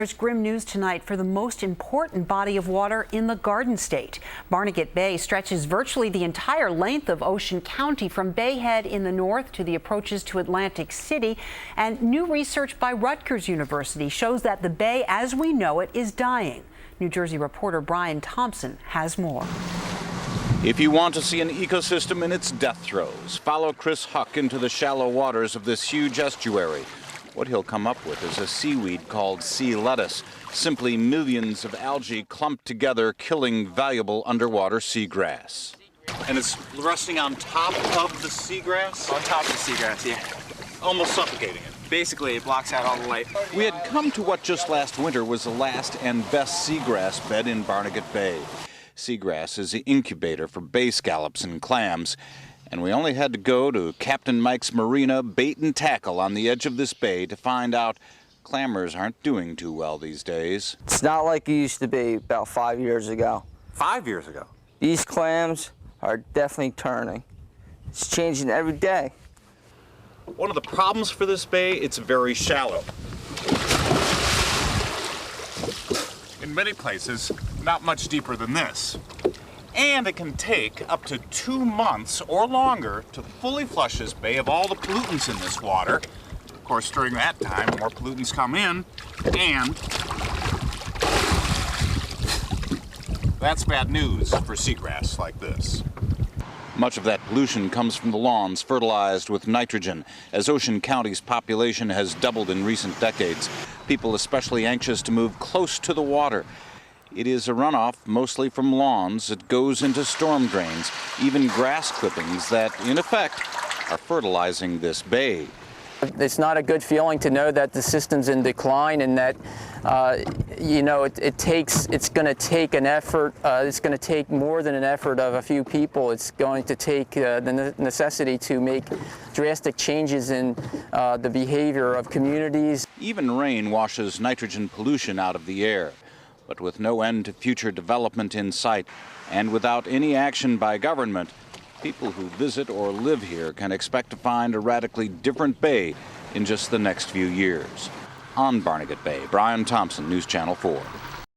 There's grim news tonight for the most important body of water in the Garden State. Barnegat Bay stretches virtually the entire length of Ocean County from Bay Head in the north to the approaches to Atlantic City. And new research by Rutgers University shows that the bay as we know it is dying. New Jersey reporter Brian Thompson has more. If you want to see an ecosystem in its death throes, follow Chris Huck into the shallow waters of this huge estuary. What he'll come up with is a seaweed called sea lettuce, simply millions of algae clumped together, killing valuable underwater seagrass. And it's resting on top of the seagrass? On top of the seagrass, yeah. Almost suffocating it. Basically, it blocks out all the light. We had come to what just last winter was the last and best seagrass bed in Barnegat Bay. Seagrass is the incubator for bay scallops and clams. And we only had to go to Captain Mike's Marina bait and tackle on the edge of this bay to find out clammers aren't doing too well these days. It's not like it used to be about 5 years ago. 5 years ago? These clams are definitely turning. It's changing every day. One of the problems for this bay, it's very shallow. In many places, not much deeper than this. And it can take up to 2 months or longer to fully flush this bay of all the pollutants in this water. Of course, during that time, more pollutants come in, and that's bad news for seagrass like this. Much of that pollution comes from the lawns fertilized with nitrogen. As Ocean County's population has doubled in recent decades, people especially anxious to move close to the water. It is a runoff mostly from lawns. It goes into storm drains, even grass clippings that, in effect, are fertilizing this bay. It's not a good feeling to know that the system's in decline and that, it's going to take an effort. It's going to take more than an effort of a few people. It's going to take the necessity to make drastic changes in the behavior of communities. Even rain washes nitrogen pollution out of the air. But with no end to future development in sight and without any action by government, people who visit or live here can expect to find a radically different bay in just the next few years. On Barnegat Bay, Brian Thompson, News Channel 4.